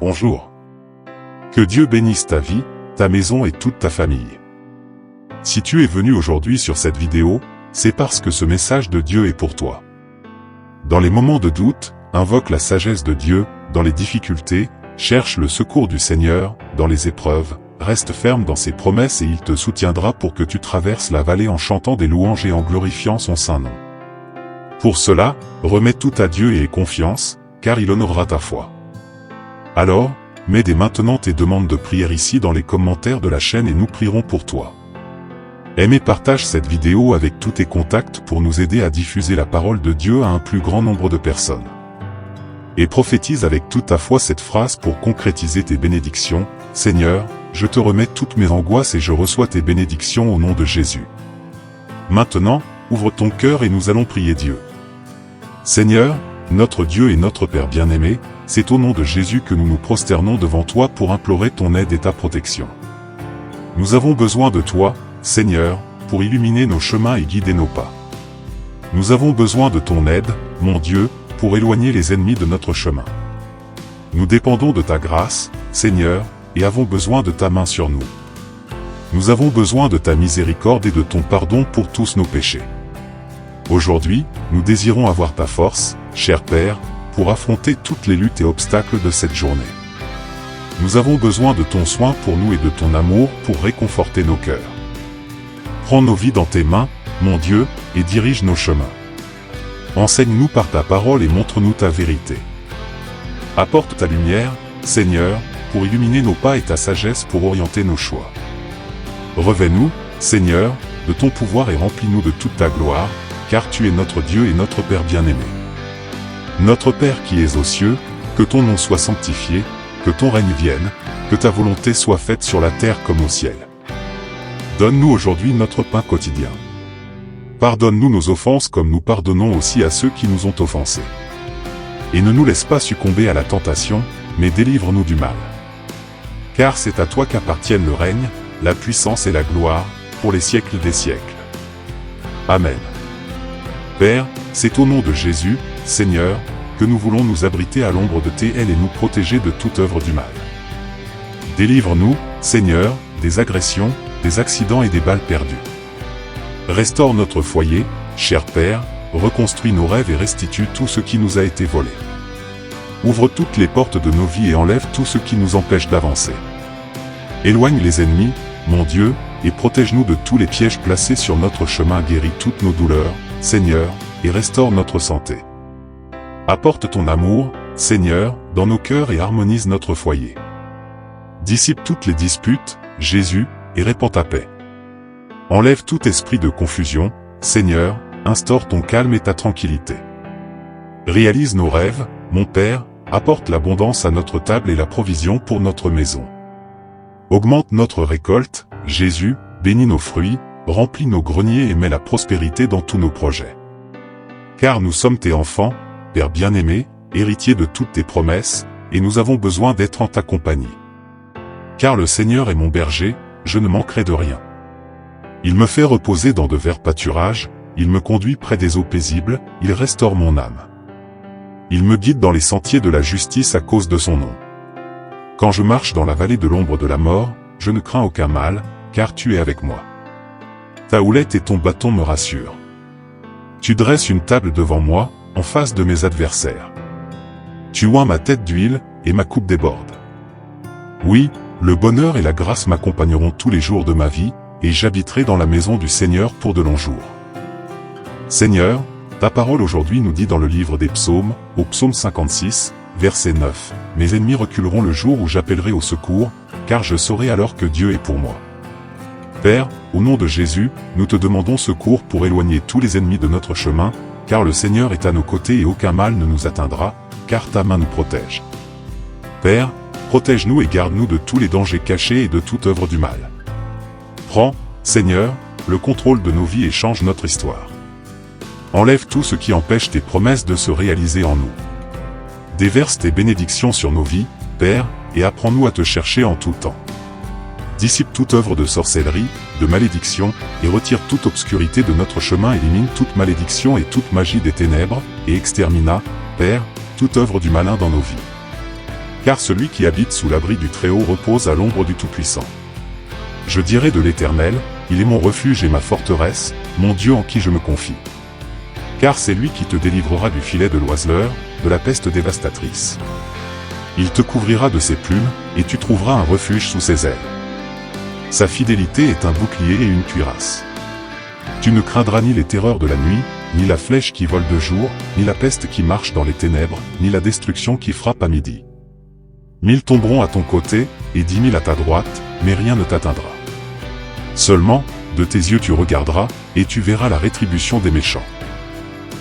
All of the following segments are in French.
Bonjour. Que Dieu bénisse ta vie, ta maison et toute ta famille. Si tu es venu aujourd'hui sur cette vidéo, c'est parce que ce message de Dieu est pour toi. Dans les moments de doute, invoque la sagesse de Dieu, dans les difficultés, cherche le secours du Seigneur, dans les épreuves, reste ferme dans ses promesses et il te soutiendra pour que tu traverses la vallée en chantant des louanges et en glorifiant son saint nom. Pour cela, remets tout à Dieu et aie confiance, car il honorera ta foi. Alors, mets dès maintenant tes demandes de prière ici dans les commentaires de la chaîne et nous prierons pour toi. Aime et partage cette vidéo avec tous tes contacts pour nous aider à diffuser la parole de Dieu à un plus grand nombre de personnes. Et prophétise avec toute ta foi cette phrase pour concrétiser tes bénédictions. Seigneur, je te remets toutes mes angoisses et je reçois tes bénédictions au nom de Jésus. Maintenant, ouvre ton cœur et nous allons prier Dieu. Seigneur, notre Dieu et notre Père bien-aimé, c'est au nom de Jésus que nous nous prosternons devant toi pour implorer ton aide et ta protection. Nous avons besoin de toi, Seigneur, pour illuminer nos chemins et guider nos pas. Nous avons besoin de ton aide, mon Dieu, pour éloigner les ennemis de notre chemin. Nous dépendons de ta grâce, Seigneur, et avons besoin de ta main sur nous. Nous avons besoin de ta miséricorde et de ton pardon pour tous nos péchés. Aujourd'hui, nous désirons avoir ta force, cher Père, pour affronter toutes les luttes et obstacles de cette journée. Nous avons besoin de ton soin pour nous et de ton amour pour réconforter nos cœurs. Prends nos vies dans tes mains, mon Dieu, et dirige nos chemins. Enseigne-nous par ta parole et montre-nous ta vérité. Apporte ta lumière, Seigneur, pour illuminer nos pas et ta sagesse pour orienter nos choix. Revêt-nous, Seigneur, de ton pouvoir et remplis-nous de toute ta gloire, car tu es notre Dieu et notre Père bien-aimé. Notre Père qui es aux cieux, que ton nom soit sanctifié, que ton règne vienne, que ta volonté soit faite sur la terre comme au ciel. Donne-nous aujourd'hui notre pain quotidien. Pardonne-nous nos offenses comme nous pardonnons aussi à ceux qui nous ont offensés. Et ne nous laisse pas succomber à la tentation, mais délivre-nous du mal. Car c'est à toi qu'appartiennent le règne, la puissance et la gloire, pour les siècles des siècles. Amen. Père, c'est au nom de Jésus, Seigneur, que nous voulons nous abriter à l'ombre de tes ailes et nous protéger de toute œuvre du mal. Délivre-nous, Seigneur, des agressions, des accidents et des balles perdues. Restaure notre foyer, cher Père, reconstruis nos rêves et restitue tout ce qui nous a été volé. Ouvre toutes les portes de nos vies et enlève tout ce qui nous empêche d'avancer. Éloigne les ennemis, mon Dieu, et protège-nous de tous les pièges placés sur notre chemin. Guéris toutes nos douleurs, Seigneur, et restaure notre santé. Apporte ton amour, Seigneur, dans nos cœurs et harmonise notre foyer. Dissipe toutes les disputes, Jésus, et répands ta paix. Enlève tout esprit de confusion, Seigneur, instaure ton calme et ta tranquillité. Réalise nos rêves, mon Père, apporte l'abondance à notre table et la provision pour notre maison. Augmente notre récolte, Jésus, bénis nos fruits, remplis nos greniers et mets la prospérité dans tous nos projets. Car nous sommes tes enfants, Père bien-aimé, héritier de toutes tes promesses, et nous avons besoin d'être en ta compagnie. Car le Seigneur est mon berger, je ne manquerai de rien. Il me fait reposer dans de verts pâturages, il me conduit près des eaux paisibles, il restaure mon âme. Il me guide dans les sentiers de la justice à cause de son nom. Quand je marche dans la vallée de l'ombre de la mort, je ne crains aucun mal, car tu es avec moi. Ta houlette et ton bâton me rassurent. Tu dresses une table devant moi, en face de mes adversaires. Tu oins ma tête d'huile, et ma coupe déborde. Oui, le bonheur et la grâce m'accompagneront tous les jours de ma vie, et j'habiterai dans la maison du Seigneur pour de longs jours. Seigneur, ta parole aujourd'hui nous dit dans le livre des psaumes, au psaume 56, verset 9, « Mes ennemis reculeront le jour où j'appellerai au secours, car je saurai alors que Dieu est pour moi. » Père, au nom de Jésus, nous te demandons secours pour éloigner tous les ennemis de notre chemin, car le Seigneur est à nos côtés et aucun mal ne nous atteindra, car ta main nous protège. Père, protège-nous et garde-nous de tous les dangers cachés et de toute œuvre du mal. Prends, Seigneur, le contrôle de nos vies et change notre histoire. Enlève tout ce qui empêche tes promesses de se réaliser en nous. Déverse tes bénédictions sur nos vies, Père, et apprends-nous à te chercher en tout temps. Dissipe toute œuvre de sorcellerie, de malédiction, et retire toute obscurité de notre chemin. Élimine toute malédiction et toute magie des ténèbres, et extermina, Père, toute œuvre du malin dans nos vies. car celui qui habite sous l'abri du Très-Haut repose à l'ombre du Tout-Puissant. Je dirai de l'Éternel, il est mon refuge et ma forteresse, mon Dieu en qui je me confie. Car c'est lui qui te délivrera du filet de l'oiseleur, de la peste dévastatrice. Il te couvrira de ses plumes, et tu trouveras un refuge sous ses ailes. Sa fidélité est un bouclier et une cuirasse. Tu ne craindras ni les terreurs de la nuit, ni la flèche qui vole de jour, ni la peste qui marche dans les ténèbres, ni la destruction qui frappe à midi. 1000 tomberont à ton côté, et 10 000 à ta droite, mais rien ne t'atteindra. Seulement, de tes yeux tu regarderas, et tu verras la rétribution des méchants.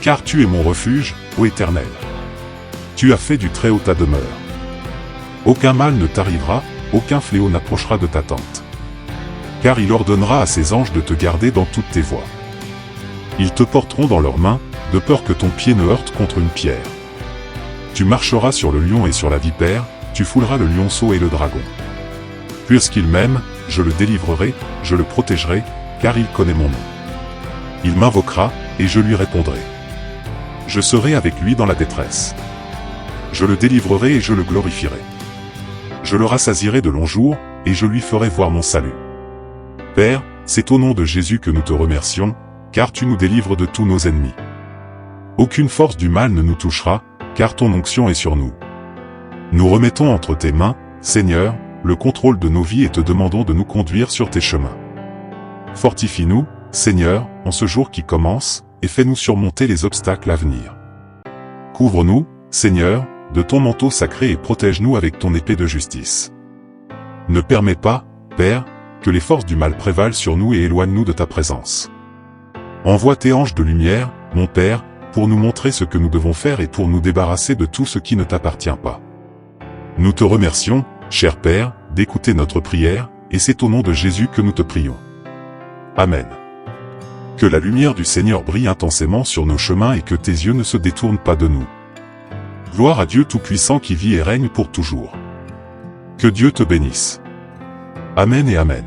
Car tu es mon refuge, ô Éternel. Tu as fait du Très-Haut ta demeure. Aucun mal ne t'arrivera, aucun fléau n'approchera de ta tente. Car il ordonnera à ses anges de te garder dans toutes tes voies. Ils te porteront dans leurs mains, de peur que ton pied ne heurte contre une pierre. Tu marcheras sur le lion et sur la vipère, tu fouleras le lionceau et le dragon. Puisqu'il m'aime, je le délivrerai, je le protégerai, car il connaît mon nom. Il m'invoquera, et je lui répondrai. Je serai avec lui dans la détresse. Je le délivrerai et je le glorifierai. Je le rassasierai de longs jours, et je lui ferai voir mon salut. Père, c'est au nom de Jésus que nous te remercions, car tu nous délivres de tous nos ennemis. Aucune force du mal ne nous touchera, car ton onction est sur nous. Nous remettons entre tes mains, Seigneur, le contrôle de nos vies et te demandons de nous conduire sur tes chemins. Fortifie-nous, Seigneur, en ce jour qui commence, et fais-nous surmonter les obstacles à venir. Couvre-nous, Seigneur, de ton manteau sacré et protège-nous avec ton épée de justice. Ne permets pas, Père, que les forces du mal prévalent sur nous et éloigne-nous de ta présence. Envoie tes anges de lumière, mon Père, pour nous montrer ce que nous devons faire et pour nous débarrasser de tout ce qui ne t'appartient pas. Nous te remercions, cher Père, d'écouter notre prière, et c'est au nom de Jésus que nous te prions. Amen. Que la lumière du Seigneur brille intensément sur nos chemins et que tes yeux ne se détournent pas de nous. Gloire à Dieu Tout-Puissant qui vit et règne pour toujours. Que Dieu te bénisse. Amen et Amen.